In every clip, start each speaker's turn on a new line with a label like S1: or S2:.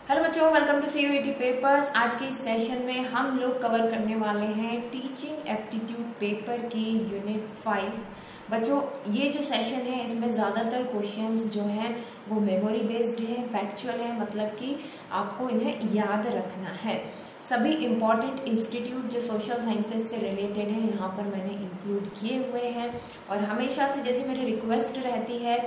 S1: Hello बच्चों, welcome to CUET papers. आज के इस सेशन में हम लोग कवर करने वाले हैं टीचिंग एप्टीट्यूड पेपर की यूनिट 5। बच्चों, ये जो सेशन है इसमें ज़्यादातर क्वेश्चंस जो हैं वो मेमोरी बेस्ड है, फैक्चुअल है, मतलब कि आपको इन्हें याद रखना है। सभी इम्पॉर्टेंट इंस्टीट्यूट जो सोशल साइंसेज से रिलेटेड है यहाँ पर मैंने इंक्लूड किए हुए हैं, और हमेशा से जैसे मेरी रिक्वेस्ट रहती है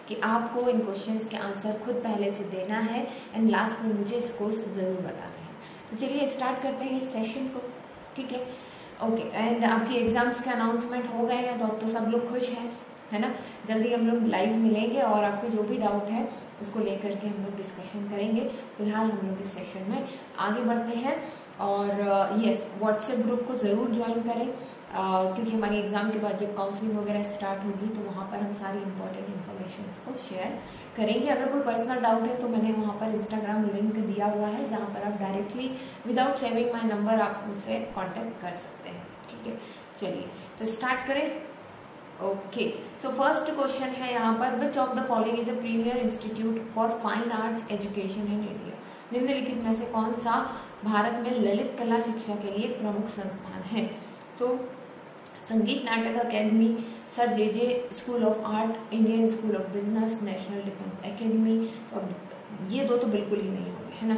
S1: कि आपको इन क्वेश्चंस के आंसर खुद पहले से देना है एंड लास्ट में मुझे स्कोर्स ज़रूर बताने हैं। तो चलिए स्टार्ट करते हैं इस सेशन को, ठीक है? ओके, एंड आपके एग्जाम्स के अनाउंसमेंट हो गए हैं तो अब तो सब लोग खुश हैं, है ना? जल्दी हम लोग लाइव मिलेंगे और आपके जो भी डाउट है उसको लेकर के हम लोग डिस्कशन करेंगे। फिलहाल हम लोग इस सेशन में आगे बढ़ते हैं और यस, व्हाट्सएप ग्रुप को ज़रूर ज्वाइन करें क्योंकि हमारी एग्ज़ाम के बाद जब काउंसलिंग वगैरह स्टार्ट होगी तो वहाँ पर हम सारी इंपॉर्टेंट इन्फॉर्मेशन को शेयर करेंगे। अगर कोई पर्सनल डाउट है तो मैंने वहाँ पर इंस्टाग्राम लिंक दिया हुआ है जहाँ पर आप directly without saving my number आप मुझसे कांटेक्ट कर सकते हैं, ठीक है? चलिए तो स्टार्ट करें। ओके, सो फर्स्ट क्वेश्चन है यहाँ पर, विच of the following is a premier institute for fine arts education in India? निम्नलिखित में से कौन सा भारत में ललित कला शिक्षा के लिए एक प्रमुख संस्थान है? सो संगीत नाटक academy, sir J school of art, Indian school of business, national defence academy. तो अब ये दो तो बिल्कुल ही नहीं होंगे, है ना?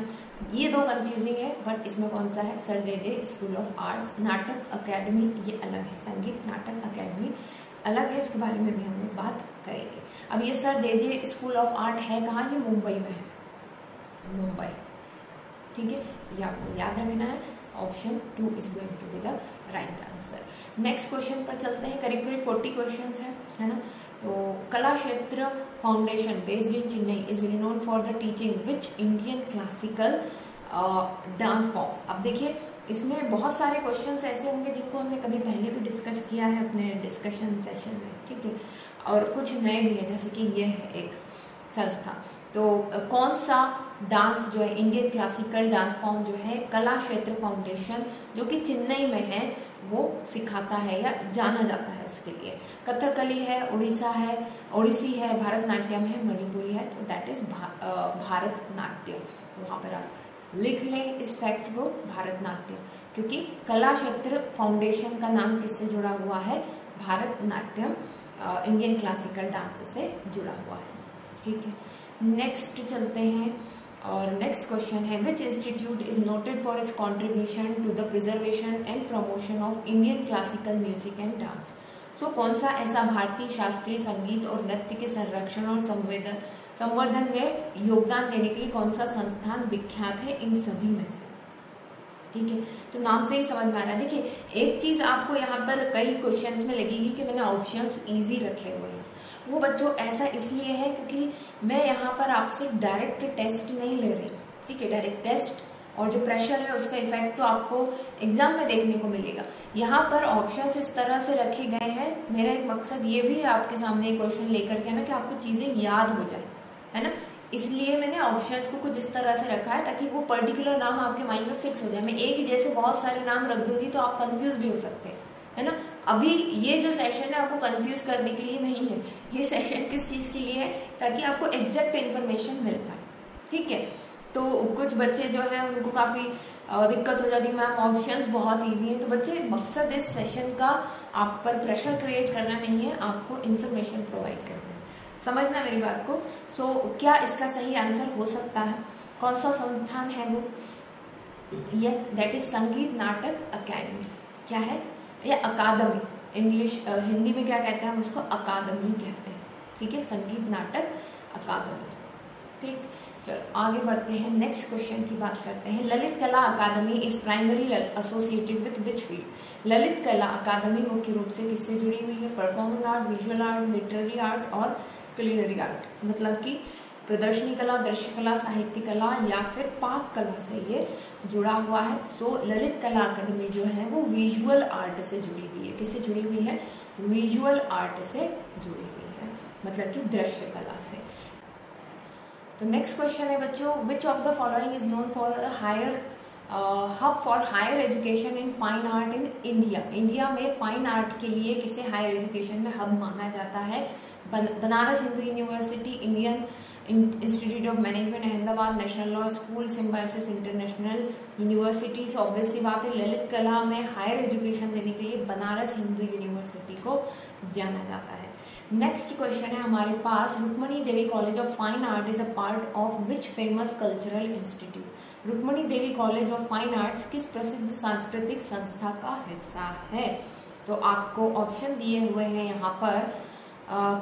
S1: ये दो कंफ्यूजिंग है, बट इसमें कौन सा है? Sir J school of arts. नाटक अकेडमी ये अलग है, संगीत नाटक अकेडमी अलग है, इसके बारे में भी हम लोग बात करेंगे। अब ये sir J school of art है कहाँ? ये मुंबई में है, मुंबई, ठीक है? ये आपको याद रखना है। Option 2 is going to be the right answer. Next question पर चलते हैं। करीब करीब 40 क्वेश्चंस हैं, है ना? तो कला क्षेत्र foundation based in Chennai is renowned for the teaching which Indian classical dance form. अब देखिए, इसमें बहुत सारे क्वेश्चंस ऐसे होंगे जिनको हमने कभी पहले भी डिस्कस किया है अपने डिस्कशन सेशन में, ठीक है? और कुछ नए भी हैं, जैसे कि ये है एक संस्था। तो कौन सा डांस जो है, इंडियन क्लासिकल डांस फॉर्म जो है कला क्षेत्र फाउंडेशन जो कि चेन्नई में है वो सिखाता है या जाना जाता है उसके लिए? कथकली है, उड़ीसा है, ओडिसी है, भरतनाट्यम है, मणिपुरी है। तो दैट इज भरतनाट्यम। वहाँ पर आप लिख लें इस फैक्ट को, भरतनाट्यम, क्योंकि कला क्षेत्र फाउंडेशन का नाम किससे जुड़ा हुआ है? भरतनाट्यम इंडियन क्लासिकल डांस से जुड़ा हुआ है, ठीक है? नेक्स्ट चलते हैं और नेक्स्ट क्वेश्चन है, which institute is noted for its contribution to the preservation and promotion of Indian classical music and dance? So कौन सा ऐसा भारतीय शास्त्रीय संगीत और नृत्य के संरक्षण और संवर्धन में योगदान देने के लिए कौन सा संस्थान विख्यात है इन सभी में से? ठीक है, तो नाम से ही समझ में आ रहा है। देखिए, एक चीज आपको यहाँ पर कई क्वेश्चंस में लगेगी कि मैंने ऑप्शंस इजी रखे हुए हैं। वो बच्चों ऐसा इसलिए है क्योंकि मैं यहाँ पर आपसे डायरेक्ट टेस्ट नहीं ले रही, ठीक है? डायरेक्ट टेस्ट और जो प्रेशर है उसका इफेक्ट तो आपको एग्जाम में देखने को मिलेगा। यहाँ पर ऑप्शंस इस तरह से रखे गए हैं, मेरा एक मकसद ये भी है आपके सामने क्वेश्चन लेकर के ना कि आपको चीजें याद हो जाए, है ना? इसलिए मैंने ऑप्शंस को कुछ इस तरह से रखा है ताकि वो पर्टिकुलर नाम आपके माइंड में फिक्स हो जाए। मैं एक जैसे बहुत सारे नाम रख दूंगी तो आप कंफ्यूज भी हो सकते हैं, है ना? अभी ये जो सेशन है आपको कंफ्यूज करने के लिए नहीं है, ये सेशन किस चीज के लिए है? ताकि आपको एग्जैक्ट इन्फॉर्मेशन मिल पाए, ठीक है? तो कुछ बच्चे जो हैं उनको काफी दिक्कत हो जाती है, मैम ऑप्शंस बहुत इजी हैं। तो बच्चे, मकसद इस सेशन का आप पर प्रेशर क्रिएट करना नहीं है, आपको इन्फॉर्मेशन प्रोवाइड करना है, समझना मेरी बात को। सो क्या इसका सही आंसर हो सकता है? कौन सा संस्थान है वो? यस, दैट इज संगीत नाटक अकेडमी। क्या है? या अकादमी, इंग्लिश हिंदी में क्या कहते हैं हम उसको? अकादमी कहते हैं, ठीक है? संगीत नाटक अकादमी, ठीक। चलो आगे बढ़ते हैं, नेक्स्ट क्वेश्चन की बात करते हैं। Lalit Kala Akademi is primary associated with which field? Lalit Kala Akademi मुख्य रूप से किससे जुड़ी हुई है? Performing art, visual art, literary art और क्यूलिनरी आर्ट, मतलब कि प्रदर्शनी कला, दृश्य कला, साहित्य कला या फिर पाक कला से ये जुड़ा हुआ है। सो ललित कला अकादमी जो है वो विजुअल आर्ट से जुड़ी हुई है। किससे जुड़ी हुई है? विजुअल आर्ट से जुड़ी हुई है, मतलब कि दृश्य कला से। तो नेक्स्ट क्वेश्चन है बच्चों, which of the following is known for higher hub for higher education in fine art in India? India में फाइन आर्ट के लिए किसे हायर एजुकेशन में हब माना जाता है? Banaras Hindu university, Indian institute of management Ahmedabad, national law school, Symbiosis international university. So obvious सी बात है ललित कला में हायर एजुकेशन देने के लिए बनारस हिंदू यूनिवर्सिटी को जाना जाता है। नेक्स्ट क्वेश्चन है हमारे पास, Rukmini Devi college of fine art is a part of which famous cultural institute. Rukmini Devi college of fine arts किस प्रसिद्ध सांस्कृतिक संस्था का हिस्सा है? तो आपको ऑप्शन दिए हुए हैं यहाँ पर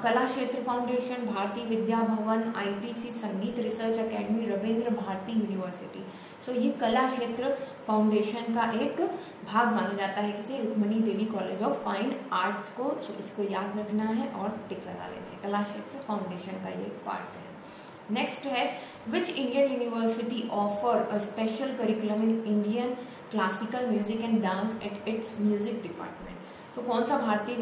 S1: कला क्षेत्र foundation, Bharatiya Vidya Bhavan, ITC, Sangeet research academy, Rabindra Bharati university. So ये कला क्षेत्र फाउंडेशन का एक भाग माना जाता है किसे? Rukmini Devi college of fine arts को। सो इसको याद रखना है और टिक लगा लेना है, कला क्षेत्र फाउंडेशन का ये पार्ट है। नेक्स्ट है, which Indian university offer a special curriculum in Indian classical music and dance at its music department. तो कौन सा भारतीय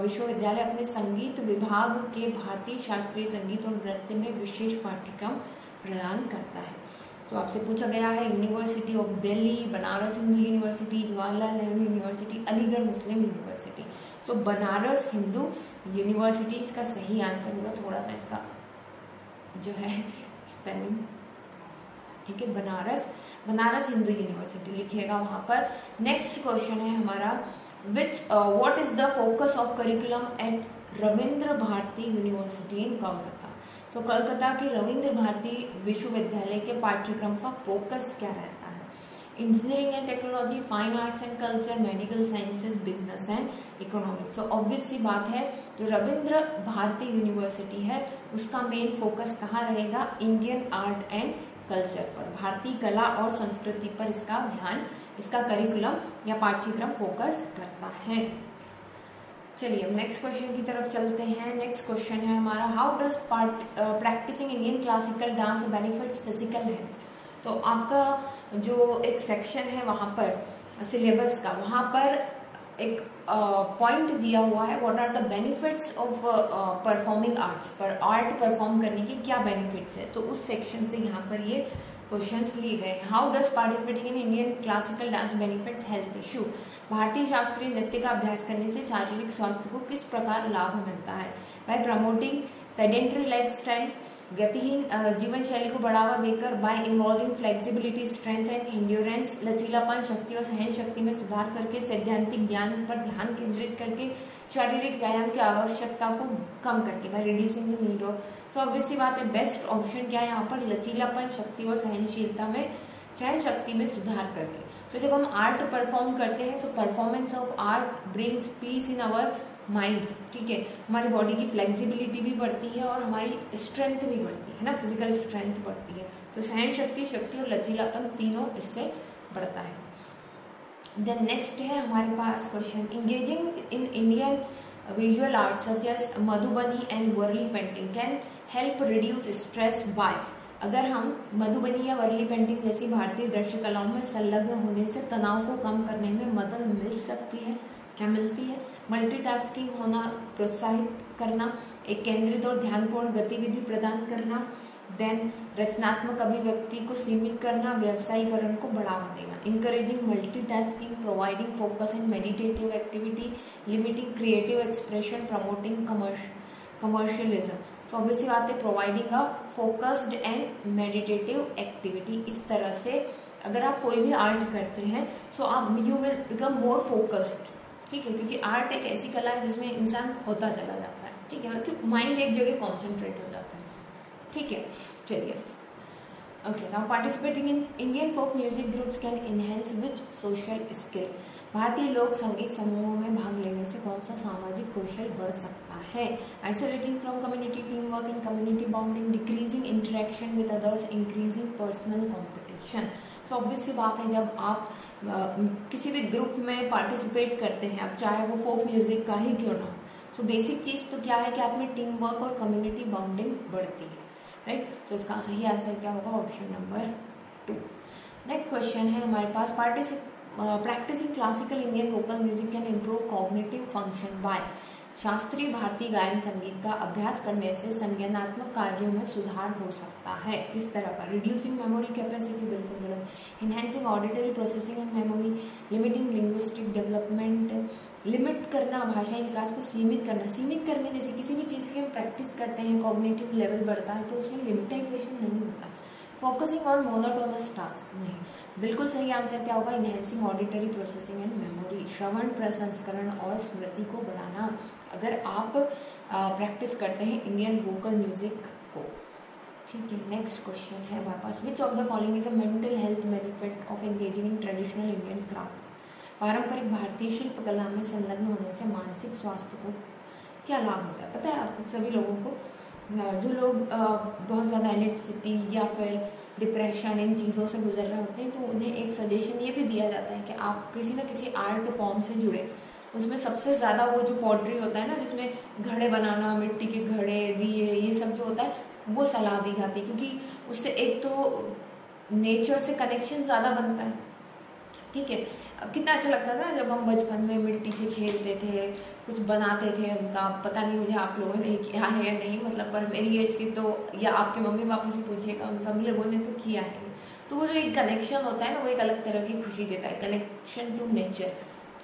S1: विश्वविद्यालय अपने संगीत विभाग के भारतीय शास्त्रीय संगीत और नृत्य में विशेष पाठ्यक्रम प्रदान करता है? तो आपसे पूछा गया है university of Delhi, Banaras Hindu university, Jawaharlal Nehru university, Aligarh Muslim university. So Banaras Hindu university इसका सही आंसर होगा। थोड़ा सा इसका जो है स्पेलिंग, ठीक है, बनारस हिंदू यूनिवर्सिटी लिखिएगा वहां पर। नेक्स्ट क्वेश्चन है हमारा, what is the focus of curriculum at Rabindra Bharati university in Kolkata. So Kolkata के रविंद्र भारती विश्वविद्यालय के पाठ्यक्रम का फोकस क्या रहता है? Engineering and technology, fine arts and culture, medical sciences, business and economics. So obvious सी बात है जो रविंद्र भारती यूनिवर्सिटी है उसका मेन फोकस कहाँ रहेगा? इंडियन आर्ट एंड कल्चर पर, भारतीय कला और संस्कृति पर इसका ध्यान, इसका करिकुलम या पाठ्यक्रम फोकस करता है। चलिए अब नेक्स्ट क्वेश्चन की तरफ चलते हैं। नेक्स्ट क्वेश्चन है हमारा, how does practicing Indian classical dance benefits physical health. तो आपका जो एक सेक्शन है वहां पर सिलेबस का, वहां पर एक पॉइंट दिया हुआ है, what are the benefits of performing arts, पर आर्ट परफॉर्म करने के क्या बेनिफिट्स है। तो उस सेक्शन से यहाँ पर ये क्वेश्चंस लिए गए हैं। How does participating in Indian classical dance benefits health issue. भारतीय शास्त्रीय नृत्य का अभ्यास करने से शारीरिक स्वास्थ्य को किस प्रकार लाभ मिलता है? बाय प्रमोटिंग सेडेंटरी लाइफस्टाइल, गतिहीन जीवन शैली को बढ़ावा देकर, bye involving flexibility, strength and endurance, लचीलापन, शक्ति और सहन शक्ति में सुधार करके, सैद्धांतिक ज्ञान पर ध्यान केंद्रित करके, शारीरिक व्यायाम की आवश्यकता को कम करके, by reducing the need of. So obviously बात है बेस्ट ऑप्शन क्या है यहाँ पर? लचीलापन, शक्ति और सहनशीलता में, सहन शक्ति में सुधार करके। सो जब हम आर्ट परफॉर्म करते हैं, so performance of art brings peace in our mind, ठीक है, हमारी बॉडी की फ्लेक्सिबिलिटी भी बढ़ती है और हमारी स्ट्रेंथ भी बढ़ती है ना, फिजिकल स्ट्रेंथ बढ़ती है। तो सहन शक्ति, शक्ति और लचीलापन तीनों इससे बढ़ता है। देन नेक्स्ट है हमारे पास question, engaging in Indian visual art such as Madhubani and Warli painting can help reduce stress by. अगर हम मधुबनी या वर्ली पेंटिंग जैसी भारतीय दृश्य कलाओं में संलग्न होने से तनाव को कम करने में मदद मिल सकती है। क्या मिलती है? मल्टीटास्किंग होना प्रोत्साहित करना, एक केंद्रित और ध्यानपूर्ण गतिविधि प्रदान करना, देन रचनात्मक अभिव्यक्ति को सीमित करना, व्यवसायीकरण को बढ़ावा देना, encouraging multitasking, providing focus and meditative activity, limiting creative expression, promoting commercialism. तो ऑब्वियसली बात है providing a focused and meditative activity. इस तरह से अगर आप कोई भी आर्ट करते हैं सो आप you will become more focused, ठीक है, क्योंकि आर्ट एक ऐसी कला है जिसमें इंसान खोता चला जाता है, ठीक है, क्योंकि माइंड एक जगह कॉन्सेंट्रेट हो जाता है, ठीक है। चलिए okay, now participating in Indian folk music groups can enhance which social skill. भारतीय लोक संगीत समूहों में भाग लेने से कौन सा सामाजिक कौशल बढ़ सकता है? Isolating from community, team work and community bonding, decreasing interaction with others, increasing personal competition. तो ऑब्वियस सी बात है जब आप किसी भी ग्रुप में पार्टिसिपेट करते हैं, अब चाहे वो फोक म्यूजिक का ही क्यों ना हो, सो बेसिक चीज तो क्या है कि आप में टीम वर्क और कम्युनिटी बॉन्डिंग बढ़ती है, राइट। सो इसका सही आंसर क्या होगा? Option number 2। नेक्स्ट क्वेश्चन है हमारे पास, practicing classical Indian vocal music can improve cognitive function by. शास्त्रीय भारतीय गायन संगीत का अभ्यास करने से संज्ञानात्मक कार्यों में सुधार हो सकता है। इस तरह का रिड्यूसिंग मेमोरी कैपेसिटी बिल्कुल गलत, enhancing auditory processing and memory, limiting linguistic development, limit करना भाषाई विकास को सीमित करना, सीमित करने जैसे किसी भी चीज़ की हम प्रैक्टिस करते हैं कॉग्निटिव लेवल बढ़ता है तो उसमें लिमिटाइजेशन नहीं होता। फोकसिंग ऑन मोनोटोनस टास्क नहीं, बिल्कुल सही आंसर क्या होगा, enhancing auditory processing and memory, श्रवण प्रसंस्करण और स्मृति को बढ़ाना अगर आप प्रैक्टिस करते हैं इंडियन वोकल म्यूजिक को। ठीक है, नेक्स्ट क्वेश्चन है हमारे पास, which of the following is a mental health benefit of engaging in traditional Indian craft. पारंपरिक भारतीय शिल्पकला में संलग्न होने से मानसिक स्वास्थ्य को क्या लाभ होता है? पता है आप सभी लोगों को, जो लोग बहुत ज़्यादा एनेक्सिटी या फिर डिप्रेशन इन चीज़ों से गुजर रहे होते हैं तो उन्हें एक सजेशन ये भी दिया जाता है कि आप किसी न किसी आर्ट फॉर्म से जुड़े। उसमें सबसे ज़्यादा वो जो पॉटरी होता है ना, जिसमें घड़े बनाना, मिट्टी के घड़े, दिए, ये सब जो होता है वो सलाह दी जाती है, क्योंकि उससे एक तो नेचर से कनेक्शन ज़्यादा बनता है। ठीक है, कितना अच्छा लगता था जब हम बचपन में मिट्टी से खेलते थे, कुछ बनाते थे उनका, पता नहीं मुझे आप लोगों ने किया है या नहीं, मतलब पर मेरी एज के तो या आपके मम्मी पापा से पूछिएगा, उन सभी लोगों ने तो किया है। तो वो जो एक कनेक्शन होता है ना, वो एक अलग तरह की खुशी देता है, कनेक्शन टू नेचर।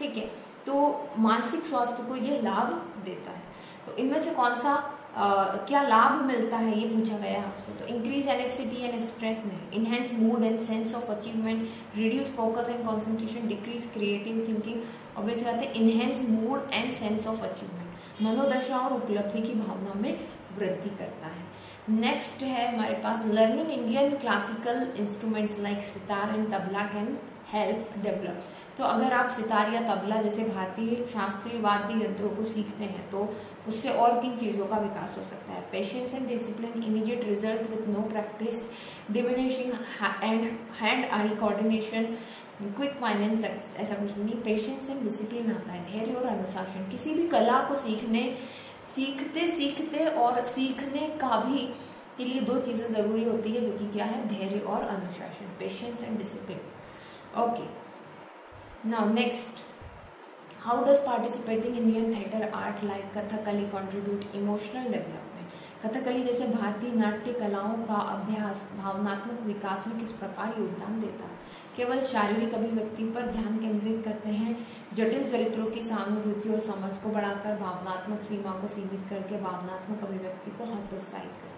S1: ठीक है, तो मानसिक स्वास्थ्य को ये लाभ देता है। तो इनमें से कौन सा क्या लाभ मिलता है ये पूछा गया है आपसे। तो इंक्रीज एनेक्सिटी एंड स्ट्रेस नहीं, enhance mood and sense of achievement, reduce focus and concentration, decrease creative thinking, obviously बात है enhance mood and sense of achievement, मनोदशा और उपलब्धि की भावना में वृद्धि करता है। नेक्स्ट है हमारे पास, learning Indian classical instruments like sitar and tabla can help develop. तो अगर आप सितार या तबला जैसे भारतीय शास्त्रीय वाद्य यंत्रों को सीखते हैं तो उससे और किन चीज़ों का विकास हो सकता है? Patience and discipline, immediate result with know practice, diminishing and hand eye coordination, quick finance success. ऐसा कुछ नहीं, पेशेंस एंड डिसिप्लिन आता है, धैर्य और अनुशासन। किसी भी कला को सीखते सीखते और सीखने का भी के लिए दो चीज़ें ज़रूरी होती है, जो कि क्या है, धैर्य और अनुशासन, patience and discipline. Okay, now next, how does participating in Indian theatre art like Kathakali contribute emotional development? Kathakali जैसे भारतीय नाट्य कलाओं का अभ्यास भावनात्मक विकास में किस प्रकार योगदान देता है? केवल शारीरिक अभिव्यक्ति पर ध्यान केंद्रित करते हैं, जटिल चरित्रों की सहानुभूति और समझ को बढ़ाकर, भावनात्मक सीमा को सीमित करके, भावनात्मक अभिव्यक्ति को हतोत्साहित करके।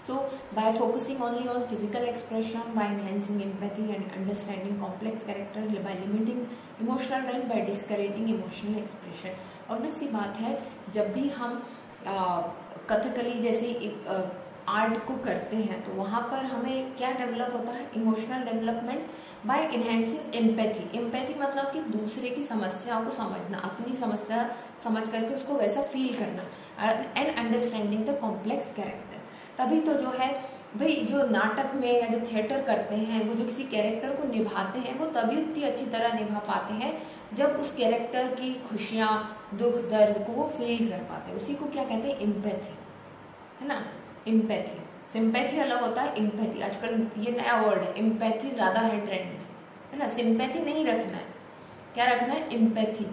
S1: So, by focusing only on physical expression, by enhancing empathy and understanding complex character, by limiting emotional range, by discouraging emotional expression। Obvious सी बात है, जब भी हम कथकली जैसे आर्ट को करते हैं तो वहाँ पर हमें क्या डेवलप होता है, emotional development bye enhancing empathy. Empathy मतलब कि दूसरे की समस्याओं को समझना, अपनी समस्या समझ करके उसको वैसा फील करना, and understanding the complex character. तभी तो जो है भाई, जो नाटक में या जो थिएटर करते हैं वो जो किसी कैरेक्टर को निभाते हैं वो तभी उतनी अच्छी तरह निभा पाते हैं जब उस कैरेक्टर की खुशियाँ, दुख, दर्द को वो फील कर पाते हैं। उसी को क्या कहते हैं, एम्पैथी, है ना। एम्पैथी, सिंपैथी अलग होता है, एम्पैथी आजकल ये नया वर्ड है, एम्पैथी ज़्यादा है ट्रेंड में, है ना। सिंपैथी नहीं रखना है, क्या रखना है, एम्पैथी।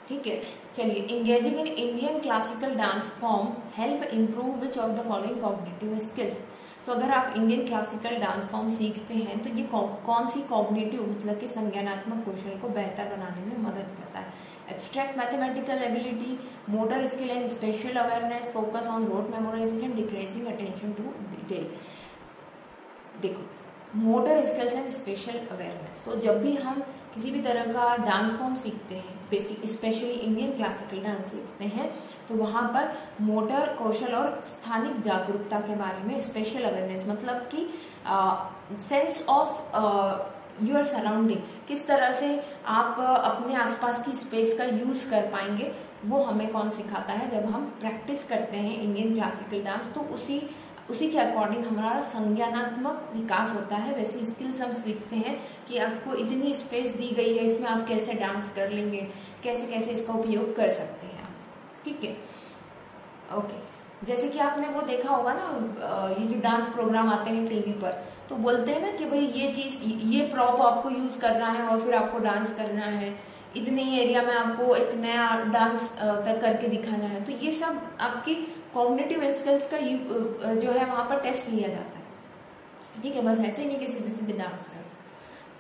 S1: ठीक है, चलिए, engaging in Indian classical dance form help improve which of the following cognitive skills. तो अगर आप इंडियन क्लासिकल डांस फॉर्म सीखते हैं तो ये कौन सी कॉग्निटिव मतलब कि संज्ञानात्मक कौशल को बेहतर बनाने में मदद करता है? Abstract mathematical ability, motor skill and spatial awareness, focus on rote memorization, decreasing attention to detail. देखो, motor skills and spatial awareness, तो जब भी हम किसी भी तरह का डांस फॉर्म सीखते हैं, basic specially Indian classical dance सीखते हैं, तो वहाँ पर मोटर कौशल और स्थानिक जागरूकता के बारे में, स्पेशल अवेयरनेस मतलब कि सेंस ऑफ योर सराउंडिंग, किस तरह से आप अपने आसपास की स्पेस का यूज कर पाएंगे, वो हमें कौन सिखाता है, जब हम प्रैक्टिस करते हैं इंडियन क्लासिकल डांस, तो उसी के अकॉर्डिंग हमारा संज्ञानात्मक विकास होता है। वैसी स्किल्स हम सीखते हैं कि आपको इतनी स्पेस दी गई है, इसमें आप कैसे डांस कर लेंगे, कैसे कैसे इसका उपयोग कर सकते हैं आप। ठीक है, ओके। जैसे कि आपने वो देखा होगा ना, ये जो डांस प्रोग्राम आते हैं टीवी पर, तो बोलते हैं ना कि भाई ये चीज़, ये प्रॉप आपको यूज करना है और फिर आपको डांस करना है, इतने ही एरिया में आपको एक नया डांस तक करके दिखाना है, तो ये सब आपकी कॉग्निटिव स्किल्स का जो है वहां पर टेस्ट लिया जाता है। ठीक है, बस ऐसे ही नहीं कि सीधे सीधे डांस कर।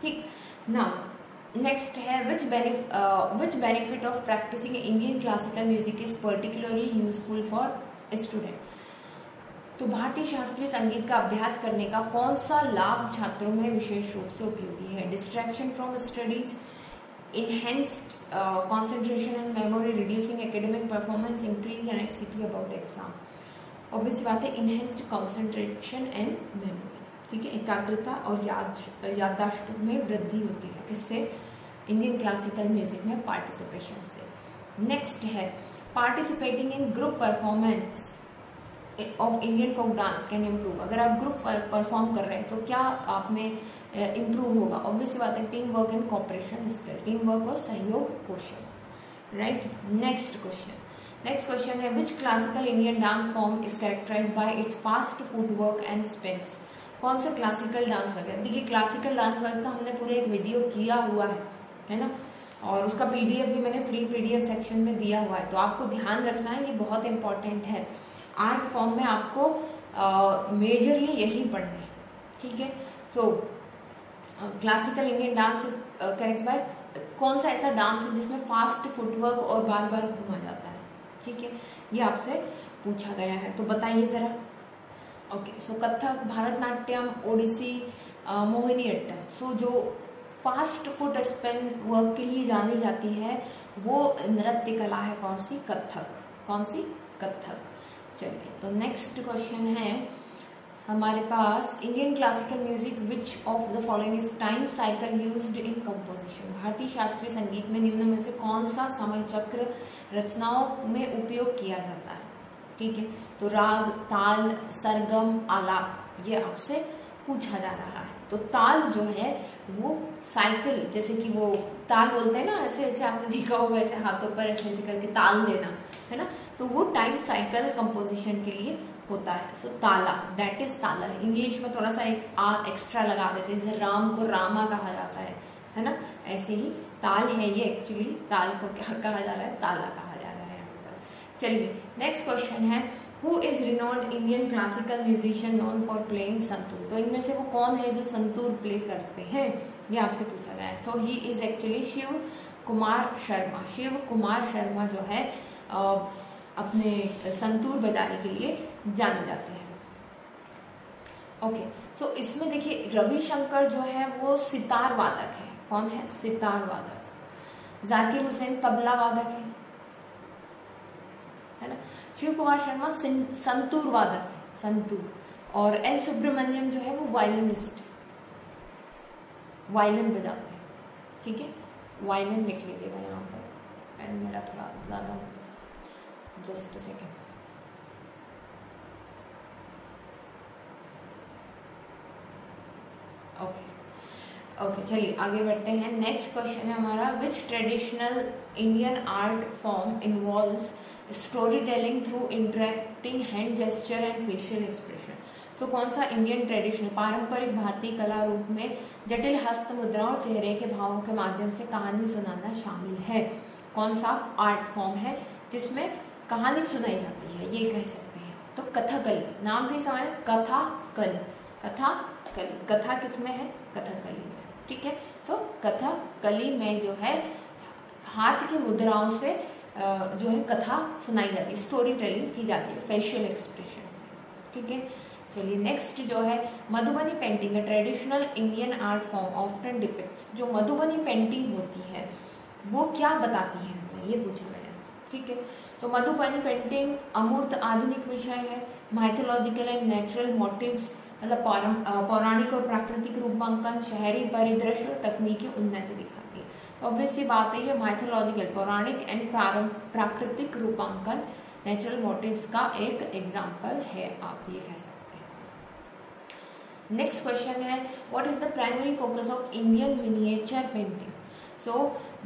S1: ठीक, नाउ नेक्स्ट है which benefit of practicing Indian classical music is particularly useful for student. तो भारतीय शास्त्रीय संगीत का अभ्यास करने का कौन सा लाभ छात्रों में विशेष रूप से उपयोगी है? Distraction from studies, enhanced concentration and memory, reducing academic performance, increase in anxiety about exam। Obvious बात है, enhanced concentration and memory। ठीक है, एकाग्रता और याददाश्त में वृद्धि होती है किससे? इंडियन क्लासिकल म्यूजिक में पार्टिसिपेशन से। नेक्स्ट है participating in group performance of Indian folk dance can improve. अगर आप ग्रुप परफॉर्म कर रहे हैं तो क्या आप में इम्प्रूव होगा? ऑब्वियसली बात है, team work and cooperation skill, team work और सहयोग कौशल। राइट, नेक्स्ट क्वेश्चन है which classical Indian dance form is characterized by its fast footwork and spins. कौन सा क्लासिकल डांस वर्क है? देखिए, क्लासिकल डांस वर्क का हमने पूरे एक वीडियो किया हुआ है ना, और उसका पीडीएफ भी मैंने फ्री पीडीएफ सेक्शन में दिया हुआ है, तो आपको ध्यान रखना है, ये बहुत इंपॉर्टेंट है। आर्ट फॉर्म में आपको मेजरली यही पढ़ना है। ठीक है, सो classical Indian dance is correct by, कौन सा ऐसा डांस है जिसमें फास्ट फुटवर्क और बार बार घूमा जाता है? ठीक है, ये आपसे पूछा गया है, तो बताइए जरा। ओके, सो कथक, भारतनाट्यम, ओडिसी, मोहिनीअट्टम। सो जो फास्ट फुट स्पिन वर्क के लिए जानी जाती है वो नृत्य कला है कौन सी? कथक। कौन सी? कथक। चलिए, तो नेक्स्ट क्वेश्चन है हमारे पास Indian classical music which of the following is time cycle used in composition. भारतीय शास्त्रीय संगीत में निम्न में से कौन सा समय चक्र रचनाओं में उपयोग किया जाता है? ठीक है, तो राग, ताल, सरगम, आलाप, ये आपसे पूछा जा रहा है। तो ताल जो है वो साइकिल, जैसे कि वो ताल बोलते हैं ना, ऐसे ऐसे आपने देखा होगा, ऐसे हाथों पर ऐसे ऐसे करके ताल देना, है ना, तो वो टाइम साइकिल कंपोजिशन के लिए होता है। सो ताला, दैट इज ताला। इंग्लिश में थोड़ा सा एक आ एक्स्ट्रा लगा देते हैं, जैसे राम को रामा कहा जाता है ना, ऐसे ही ताल है ये, एक्चुअली ताल को क्या कहा जा रहा है? ताला कहा जा रहा है यहाँ पर। चलिए, नेक्स्ट क्वेश्चन है who is renowned Indian classical musician known for playing santoor. तो इनमें से वो कौन है जो संतूर प्ले करते हैं, ये आपसे पूछा गया है। So he is actually Shiv Kumar Sharma. Shiv Kumar Sharma जो है अपने संतूर बजाने के लिए जाने जाते हैं। ओके, तो इसमें देखिए रविशंकर जो है वो सितार वादक है। कौन है? सितार वादक। जाकिर हुसैन तबला वादक है ना। शिव कुमार शर्मा संतूर वादक है, संतूर। और एल सुब्रमण्यम जो है वो वायलिनिस्ट, वायलिन बजाते हैं। ठीक है, वायलिन लिख लीजिएगा यहाँ पर, पेन मेरा थोड़ा ज्यादा, जस्ट सेकेंड। ओके, चलिए आगे बढ़ते हैं। नेक्स्ट क्वेश्चन है हमारा which traditional Indian art form involves story telling through interacting hand gesture and facial expression. So कौन सा इंडियन ट्रेडिशनल पारंपरिक भारतीय कला रूप में जटिल हस्त मुद्रा और चेहरे के भावों के माध्यम से कहानी सुनाना शामिल है? कौन सा आर्ट फॉर्म है जिसमें कहानी सुनाई जाती है, ये कह सकते हैं? तो कथकली, नाम से ही समझ, कथाकली। कथाकली, कथा किसमें है? कथकली में। ठीक है, तो कथकली में जो है हाथ की मुद्राओं से जो है कथा सुनाई जाती है, स्टोरी टेलिंग की जाती है फेशियल एक्सप्रेशन से। ठीक है, चलिए नेक्स्ट जो है Madhubani painting, traditional Indian art form often depicts. जो मधुबनी पेंटिंग होती है वो क्या बताती है, ये पूछा गया। ठीक है, तो मधुबनी पेंटिंग अमूर्त आधुनिक विषय है, माइथोलॉजिकल एंड नेचुरल मोटिव्स, मतलब पौराणिक और प्राकृतिक रूपांकन, शहरी परिदृश्य और तकनीकी उन्नति दिखाती है। तो ऑब्वियस सी बात है, ये माइथोलॉजिकल, पौराणिक एंड प्राकृतिक रूपांकन, नेचुरल मोटिव्स का एक एग्जाम्पल है, आप ये कह सकते हैं। नेक्स्ट क्वेश्चन है what is the primary focus of Indian miniature painting. So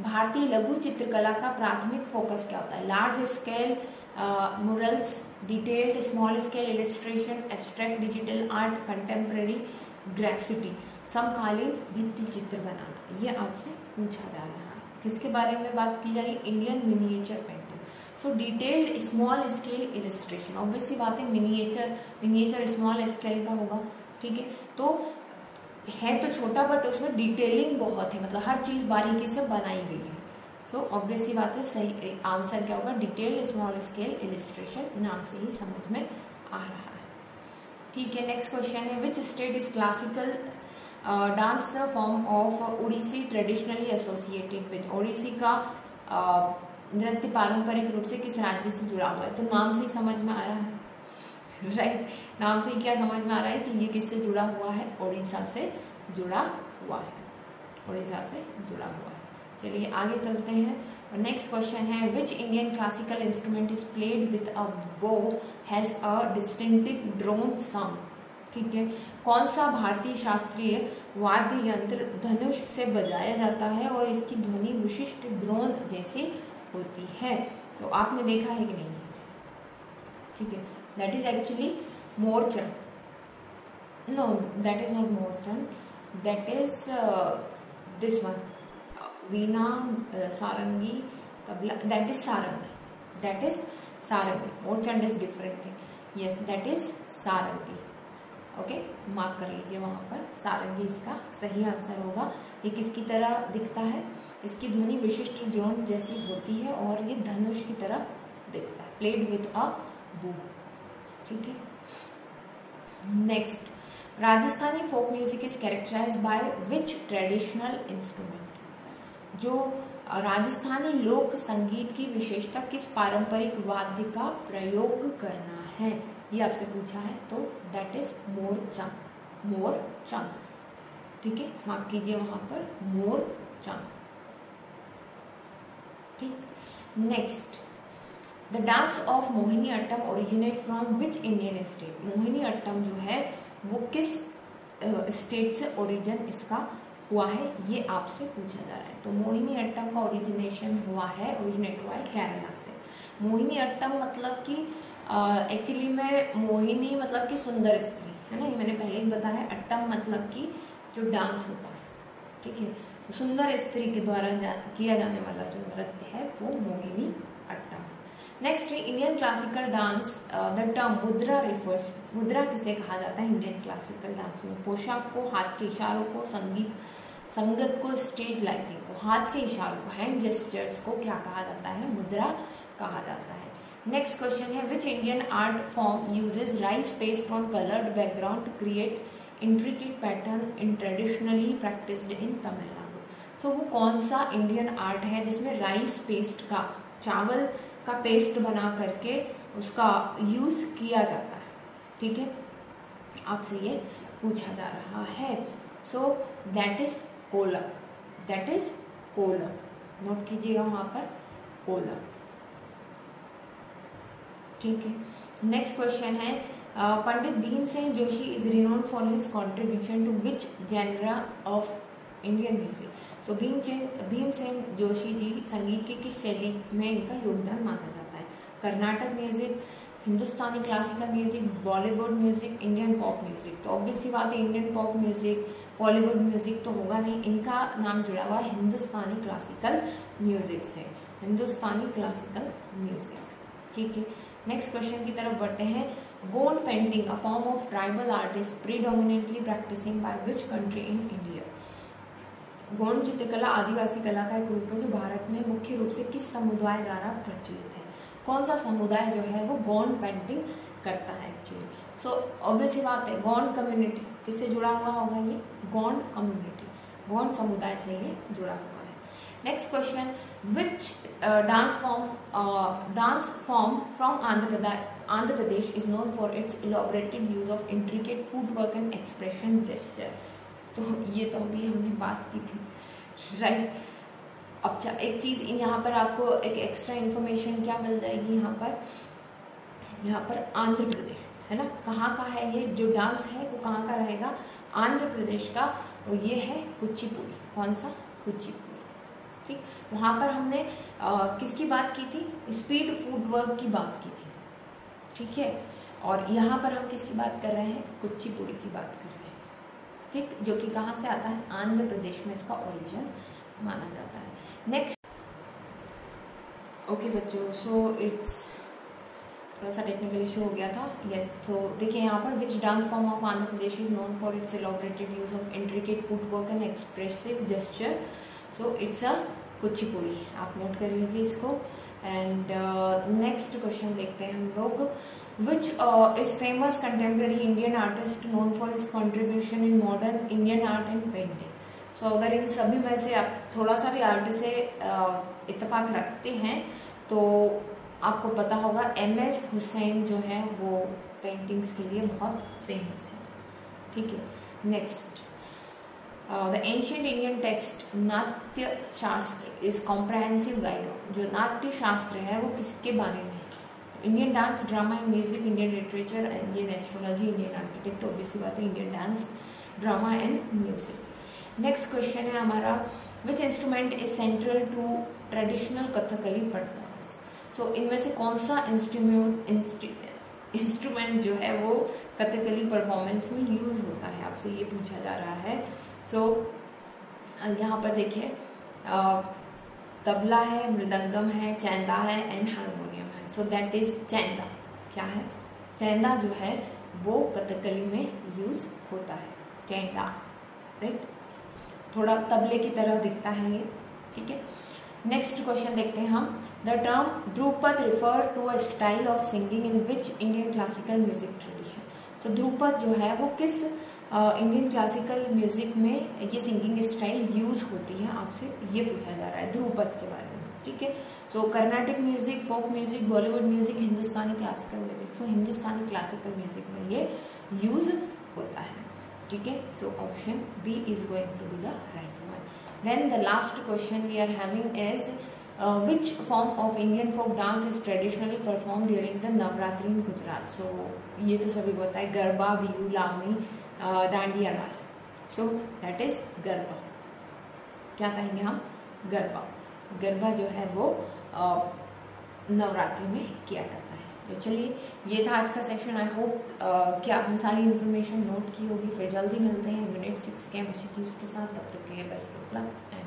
S1: भारतीय लघु चित्रकला का प्राथमिक फोकस क्या होता है? Large scale murals, detailed small scale illustration, abstract digital art, contemporary graffiti, समकालीन भित्ति चित्र बनाना। ये आपसे पूछा जा रहा है किसके बारे में बात की जा रही है? Indian miniature painting. So detailed small scale illustration, obvious सी बात है मिनिएचर स्मॉल स्केल का होगा, ठीक है। तो है तो छोटा बट उसमें डिटेलिंग बहुत है, मतलब हर चीज बारीकी से बनाई गई है। सो ऑब्वियस सी बात है, सही आंसर क्या होगा? डिटेल्ड स्मॉल स्केल इलस्ट्रेशन, नाम से ही समझ में आ रहा है, ठीक है। नेक्स्ट क्वेश्चन है, which state is classical dance form of Odissi traditionally associated with? Odissi का नृत्य पारंपरिक रूप से किस राज्य से जुड़ा हुआ है? तो नाम से ही समझ में आ रहा है, राइट नाम से ही क्या समझ में आ रहा है कि ये किससे जुड़ा हुआ है? ओडिशा से जुड़ा हुआ है, ओडिशा से जुड़ा हुआ है। चलिए आगे चलते हैं। नेक्स्ट क्वेश्चन है, which Indian classical instrument is played with a bow has a distinctive drone sound? ठीक है, कौन सा भारतीय शास्त्रीय वाद्य यंत्र धनुष से बजाया जाता है और इसकी ध्वनि विशिष्ट ड्रोन जैसी होती है? तो आपने देखा है कि नहीं? ठीक है, that is actually morchang. No, that is not morchang, that is this one, veena, sarangi, tabla, that is sarangi, that is sarangi. Morchang is different thing. Yes, that is sarangi. Okay, mark कर लीजिए वहां पर, सारंगी इसका सही आंसर होगा। ये किसकी तरह दिखता है? इसकी ध्वनि विशिष्ट ड्रोन जैसी होती है और ये धनुष की तरह दिखता है, प्लेड विद अ बो, ठीक है। Next, Rajasthani folk music is characterized by which traditional instrument? जो राजस्थानी लोक संगीत की विशेषता किस पारंपरिक वाद्य का प्रयोग करना है, ये आपसे पूछा है। तो दैट इज मोरचंग, मोरचंग, ठीक है, मार्क कीजिए वहां पर, मोरचंग, ठीक। Next, the dance of Mohiniyattam originate from which Indian state? Mohiniyattam जो है वो किस स्टेट से ओरिजिन इसका हुआ है, ये आपसे पूछा जा रहा है। तो मोहिनी अट्टम का ओरिजिनेट हुआ है केरला से। मोहिनी अट्टम मतलब कि एक्चुअली में मोहिनी मतलब कि सुंदर स्त्री है ना, ये मैंने पहले ही बताया। अट्टम मतलब कि जो डांस होता है, ठीक है, तो सुंदर स्त्री के द्वारा किया जाने वाला जो नृत्य है वो मोहिनी अट्टम। नेक्स्ट है, Indian classical dance, the term मुद्रा रिफर्स, मुद्रा किसे कहा जाता है इंडियन क्लासिकल डांस में? पोशाक को, हाथ के इशारों को, संगत को, स्टेज लाइटिंग को। हाथ के इशारों को, हैंड जेस्चर्स को क्या कहा जाता है? मुद्रा कहा जाता है। नेक्स्ट क्वेश्चन है, which Indian art form uses rice paste on coloured background to create intricate pattern in traditionally practised in Tamil Nadu? So वो कौन सा इंडियन आर्ट है जिसमें राइस पेस्ट का, चावल का पेस्ट बना करके उसका यूज किया जाता है, ठीक है, आपसे ये पूछा जा रहा है। So that is kolam, that is kolam, note कीजिएगा वहां पर, कोलम, ठीक है। नेक्स्ट क्वेश्चन है, Pandit Bhimsen Joshi is renowned for his contribution to which genre of Indian music? So Bhimsen Joshi ji संगीत की किस शैली में इनका योगदान माना जाता है? Carnatic music, Hindustani classical music, Bollywood music, Indian pop music? तो ऑब्वियस सी बात है, Indian pop music, Bollywood music तो होगा नहीं, इनका नाम जुड़ा हुआ है हिंदुस्तानी क्लासिकल म्यूजिक से, हिंदुस्तानी क्लासिकल म्यूजिक, ठीक है। नेक्स्ट क्वेश्चन की तरफ बढ़ते हैं। Gond painting, a form of tribal artist predominantly practicing by which country in India? Gond चित्रकला आदिवासी कला का एक रूप है जो भारत में मुख्य रूप से किस समुदाय द्वारा प्रचलित है? कौन सा समुदाय जो है वो गोंड पेंटिंग करता है एक्चुअली? सो ऑब्वियस ही बात है, गोंड कम्युनिटी किससे जुड़ा हुआ होगा? ये गोंड कम्युनिटी, गोंड समुदाय से ये जुड़ा हुआ है। Next question, which dance form from Andhra Pradesh is known for its elaborated use of intricate footwork and expression gesture? तो ये तो अभी हमने बात की थी, राइट। अच्छा, एक चीज यहाँ पर आपको एक एक्स्ट्रा इन्फॉर्मेशन क्या मिल जाएगी, यहाँ पर आंध्र प्रदेश है ना, कहाँ का है ये जो डांस है वो कहाँ का रहेगा? आंध्र प्रदेश का, और ये है कुचिपुड़ी। कौन सा? कुचिपुड़ी, ठीक। वहाँ पर हमने किसकी बात की थी? स्पीड फुटवर्क की बात की थी, ठीक है। और यहाँ पर हम किसकी बात कर रहे हैं? कुचिपुड़ी की बात कर रहे हैं, ठीक, जो कि कहाँ से आता है? आंध्र प्रदेश में इसका ओरिजिन माना जाता है। नेक्स्ट ओके बच्चों, सो इट्स थोड़ा सा टेक्निकल इशू हो गया था। यस, तो देखिए यहाँ पर which dance form of Andhra Pradesh is known for its elaborated use of intricate footwork and expressive gesture. So it's a Kuchipudi, आप नोट कर लीजिए इसको। एंड नेक्स्ट क्वेश्चन देखते हैं हम लोग। Which is famous contemporary Indian artist known for his contribution in modern Indian art and painting. So अगर इन सभी में से आप थोड़ा सा भी आर्टिस्ट से इत्तेफाक रखते हैं तो आपको पता होगा एमएफ हुसैन जो है वो पेंटिंग्स के लिए बहुत फेमस है। ठीक है, next the ancient Indian text नाट्य शास्त्र इज कॉम्प्रहेंसिव गाइड। जो नाट्य शास्त्र है वो किसके बारे में? Indian dance, drama and music, Indian literature, Indian astrology, Indian architect. Obviously बात है Indian dance, drama and music. Next question है हमारा, which instrument is central to traditional Kathakali performance. So इनमें से कौन सा इंस्ट्रूमेंट जो है वो कथकली परफॉर्मेंस में यूज होता है, आपसे ये पूछा जा रहा है। सो यहाँ पर देखिए तबला है, मृदंगम है, चैंदा है एंड हारमोनियम है। So that is chenda. क्या है? चैंदा जो है वो कथकली में यूज होता है, चैंदा, राइट। थोड़ा तबले की तरह दिखता है ये, ठीक है। नेक्स्ट क्वेश्चन देखते हैं हम। The term dhrupad refer to a style of singing in which Indian classical music tradition. So dhrupad जो है वो किस इंडियन क्लासिकल म्यूजिक में ये सिंगिंग स्टाइल यूज होती है, आपसे ये पूछा जा रहा है ध्रुपद के बारे में, ठीक है। So Carnatic music, folk music, Bollywood music, Hindustani classical music. So Hindustani classical music में ये यूज होता है, ठीक है। So option B is going to be the right one. Then the last question we are having is which form of Indian folk dance is traditionally performed during the Navratri in Gujarat? So ये तो सभी को पता है, गरबा, बिहू, लावनी, डांडिया रास। सो that is garba. क्या कहेंगे हम? गरबा। गरबा जो है वो नवरात्रि में किया जाता है। तो चलिए, ये था आज का सेशन। आई होप कि आपने सारी इन्फॉर्मेशन नोट की होगी। फिर जल्दी मिलते हैं यूनिट 6 के MCQs के साथ। तब तक के लिए बेस्ट ऑफ लक एंड